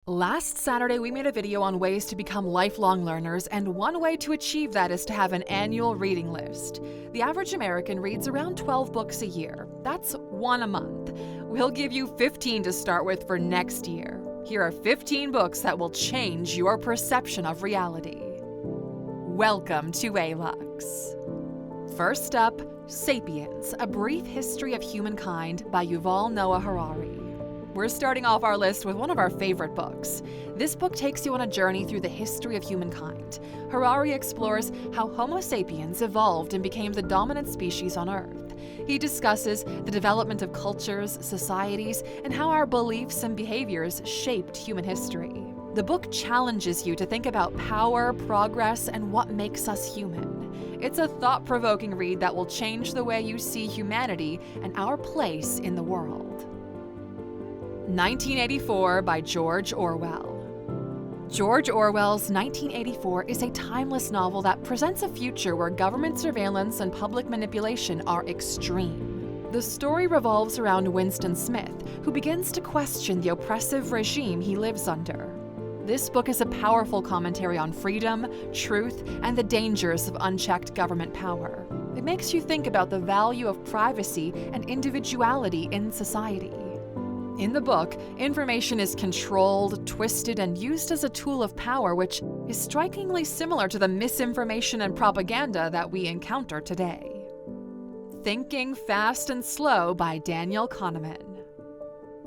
Last Saturday, we made a video on ways to become lifelong learners, and one way to achieve that is to have an annual reading list. The average American reads around 12 books a year. That's one a month. We'll give you 15 to start with for next year. Here are 15 books that will change your perception of reality. Welcome to Alux. First up, Sapiens, A Brief History of Humankind by Yuval Noah Harari. We're starting off our list with one of our favorite books. This book takes you on a journey through the history of humankind. Harari explores how Homo sapiens evolved and became the dominant species on Earth. He discusses the development of cultures, societies, and how our beliefs and behaviors shaped human history. The book challenges you to think about power, progress, and what makes us human. It's a thought-provoking read that will change the way you see humanity and our place in the world. 1984 by George Orwel. George Orwell's 1984 is a timeless novel that presents a future where government surveillance and public manipulation are extreme. The story revolves around Winston Smith, who begins to question the oppressive regime he lives under. This book is a powerful commentary on freedom, truth, and the dangers of unchecked government power. It makes you think about the value of privacy and individuality in society. In the book, information is controlled, twisted, and used as a tool of power, which is strikingly similar to the misinformation and propaganda that we encounter today. Thinking Fast and Slow by Daniel Kahneman.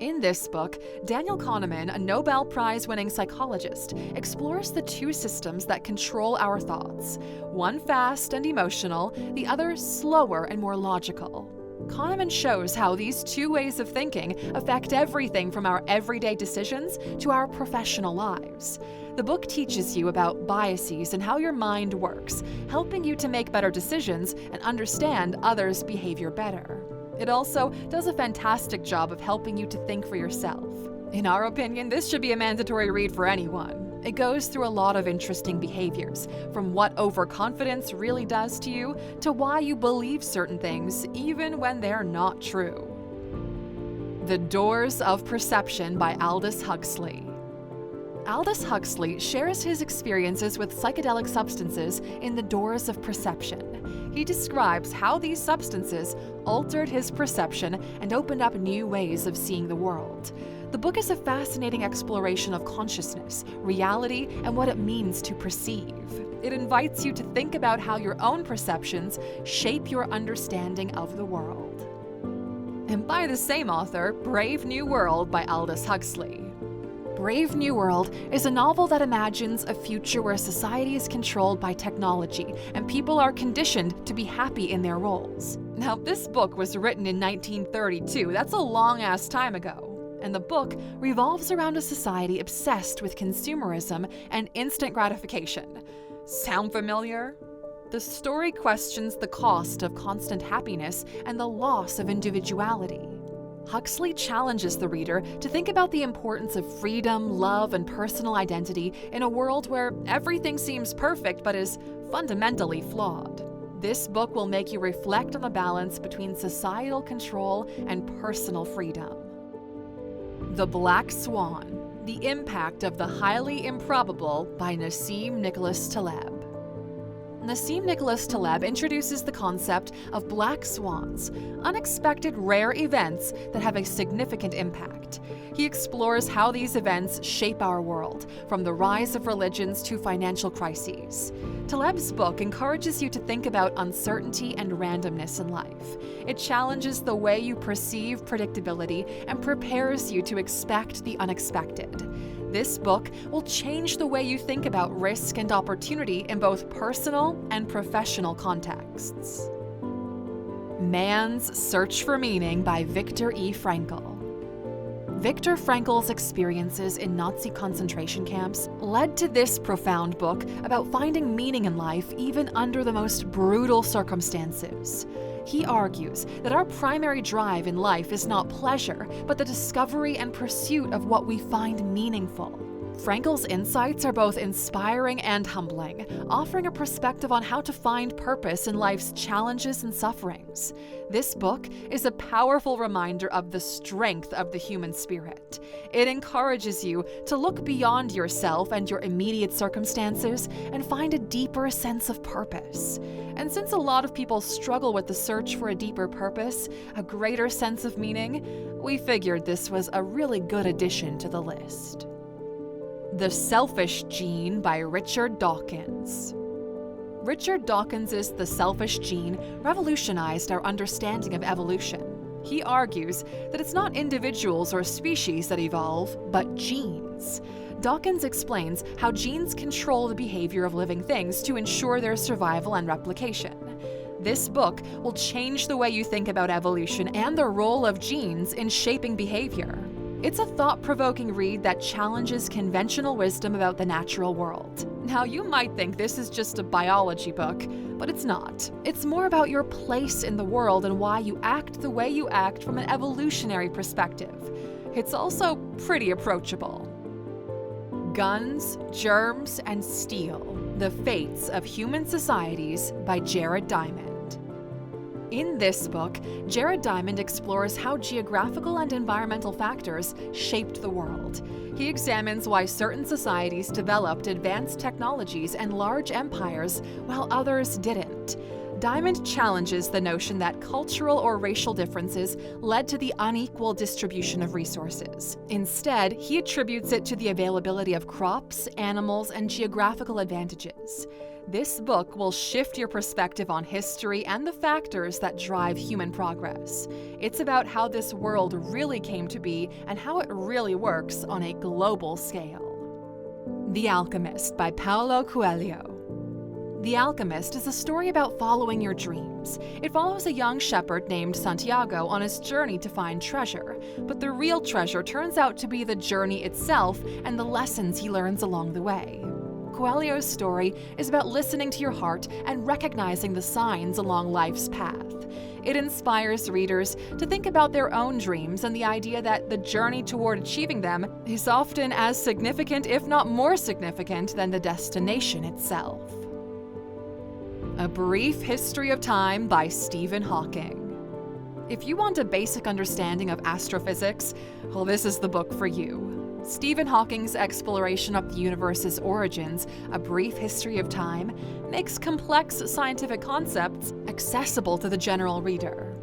In this book, Daniel Kahneman, a Nobel Prize-winning psychologist, explores the two systems that control our thoughts, one fast and emotional, the other slower and more logical. Kahneman shows how these two ways of thinking affect everything from our everyday decisions to our professional lives. The book teaches you about biases and how your mind works, helping you to make better decisions and understand others' behavior better. It also does a fantastic job of helping you to think for yourself. In our opinion, this should be a mandatory read for anyone. It goes through a lot of interesting behaviors, from what overconfidence really does to you, to why you believe certain things even when they're not true. The Doors of Perception by Aldous Huxley. Aldous Huxley shares his experiences with psychedelic substances in The Doors of Perception. He describes how these substances altered his perception and opened up new ways of seeing the world. The book is a fascinating exploration of consciousness, reality, and what it means to perceive. It invites you to think about how your own perceptions shape your understanding of the world. And by the same author, Brave New World by Aldous Huxley. Brave New World is a novel that imagines a future where society is controlled by technology and people are conditioned to be happy in their roles. Now, this book was written in 1932. That's a long-ass time ago. And the book revolves around a society obsessed with consumerism and instant gratification. Sound familiar? The story questions the cost of constant happiness and the loss of individuality. Huxley challenges the reader to think about the importance of freedom, love, and personal identity in a world where everything seems perfect but is fundamentally flawed. This book will make you reflect on the balance between societal control and personal freedom. The Black Swan, The Impact of the Highly Improbable by Nassim Nicholas Taleb. Nassim Nicholas Taleb introduces the concept of black swans, unexpected rare events that have a significant impact. He explores how these events shape our world, from the rise of religions to financial crises. Taleb's book encourages you to think about uncertainty and randomness in life. It challenges the way you perceive predictability and prepares you to expect the unexpected. This book will change the way you think about risk and opportunity in both personal and professional contexts. Man's Search for Meaning by Viktor E. Frankl. Viktor Frankl's experiences in Nazi concentration camps led to this profound book about finding meaning in life even under the most brutal circumstances. He argues that our primary drive in life is not pleasure, but the discovery and pursuit of what we find meaningful. Frankl's insights are both inspiring and humbling, offering a perspective on how to find purpose in life's challenges and sufferings. This book is a powerful reminder of the strength of the human spirit. It encourages you to look beyond yourself and your immediate circumstances and find a deeper sense of purpose. And since a lot of people struggle with the search for a deeper purpose, a greater sense of meaning, we figured this was a really good addition to the list. The Selfish Gene by Richard Dawkins. Richard Dawkins' The Selfish Gene revolutionized our understanding of evolution. He argues that it's not individuals or species that evolve, but genes. Dawkins explains how genes control the behavior of living things to ensure their survival and replication. This book will change the way you think about evolution and the role of genes in shaping behavior. It's a thought-provoking read that challenges conventional wisdom about the natural world. Now, you might think this is just a biology book, but it's not. It's more about your place in the world and why you act the way you act from an evolutionary perspective. It's also pretty approachable. Guns, Germs, and Steel: The Fates of Human Societies by Jared Diamond. In this book, Jared Diamond explores how geographical and environmental factors shaped the world. He examines why certain societies developed advanced technologies and large empires while others didn't. Diamond challenges the notion that cultural or racial differences led to the unequal distribution of resources. Instead, he attributes it to the availability of crops, animals, and geographical advantages. This book will shift your perspective on history and the factors that drive human progress. It's about how this world really came to be and how it really works on a global scale. The Alchemist by Paulo Coelho. The Alchemist is a story about following your dreams. It follows a young shepherd named Santiago on his journey to find treasure, but the real treasure turns out to be the journey itself and the lessons he learns along the way. Coelho's story is about listening to your heart and recognizing the signs along life's path. It inspires readers to think about their own dreams and the idea that the journey toward achieving them is often as significant, if not more significant, than the destination itself. A Brief History of Time by Stephen Hawking. If you want a basic understanding of astrophysics, well, this is the book for you. Stephen Hawking's exploration of the universe's origins, A Brief History of Time, makes complex scientific concepts accessible to the general reader.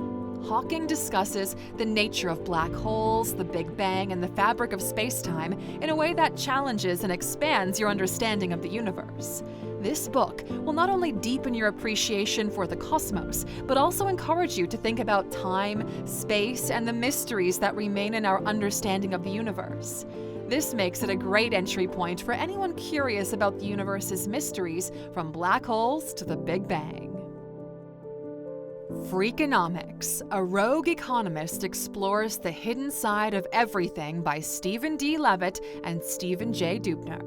Hawking discusses the nature of black holes, the Big Bang, and the fabric of space-time in a way that challenges and expands your understanding of the universe. This book will not only deepen your appreciation for the cosmos, but also encourage you to think about time, space, and the mysteries that remain in our understanding of the universe. This makes it a great entry point for anyone curious about the universe's mysteries, from black holes to the Big Bang. Freakonomics, a rogue economist explores the hidden side of everything by Stephen D. Levitt and Stephen J. Dubner.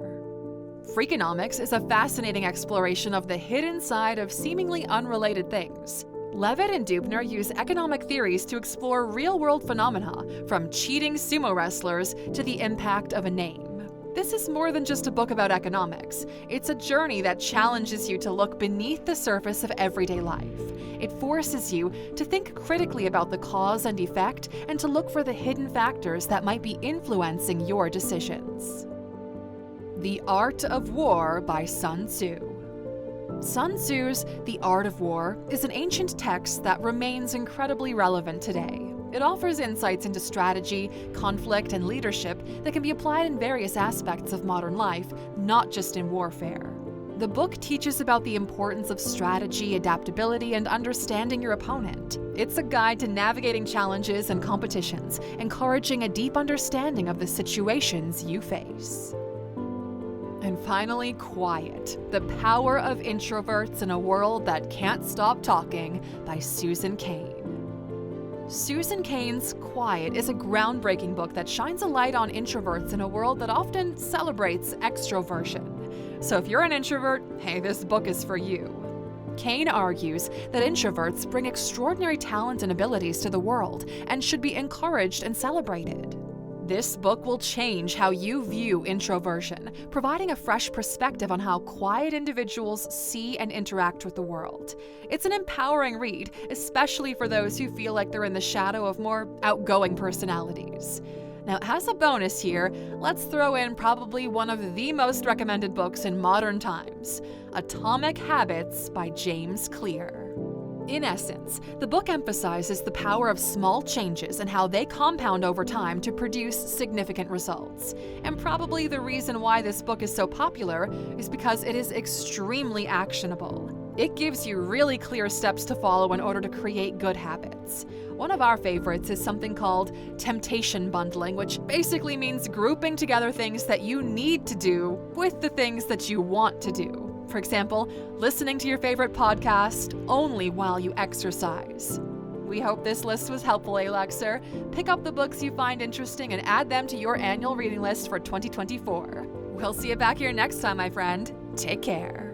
Freakonomics is a fascinating exploration of the hidden side of seemingly unrelated things. Levitt and Dubner use economic theories to explore real-world phenomena, from cheating sumo wrestlers to the impact of a name. This is more than just a book about economics. It's a journey that challenges you to look beneath the surface of everyday life. It forces you to think critically about the cause and effect and to look for the hidden factors that might be influencing your decisions. The Art of War by Sun Tzu. Sun Tzu's The Art of War is an ancient text that remains incredibly relevant today. It offers insights into strategy, conflict, and leadership that can be applied in various aspects of modern life, not just in warfare. The book teaches about the importance of strategy, adaptability, and understanding your opponent. It's a guide to navigating challenges and competitions, encouraging a deep understanding of the situations you face. And finally, Quiet, The Power of Introverts in a World That Can't Stop Talking by Susan Cain. Susan Cain's Quiet is a groundbreaking book that shines a light on introverts in a world that often celebrates extroversion. So if you're an introvert, hey, this book is for you. Cain argues that introverts bring extraordinary talent and abilities to the world and should be encouraged and celebrated. This book will change how you view introversion, providing a fresh perspective on how quiet individuals see and interact with the world. It's an empowering read, especially for those who feel like they're in the shadow of more outgoing personalities. Now, as a bonus here, let's throw in probably one of the most recommended books in modern times, Atomic Habits by James Clear. In essence, the book emphasizes the power of small changes and how they compound over time to produce significant results. And probably the reason why this book is so popular is because it is extremely actionable. It gives you really clear steps to follow in order to create good habits. One of our favorites is something called temptation bundling, which basically means grouping together things that you need to do with the things that you want to do. For example, listening to your favorite podcast only while you exercise. We hope this list was helpful, Aluxer. Pick up the books you find interesting and add them to your annual reading list for 2024. We'll see you back here next time, my friend. Take care.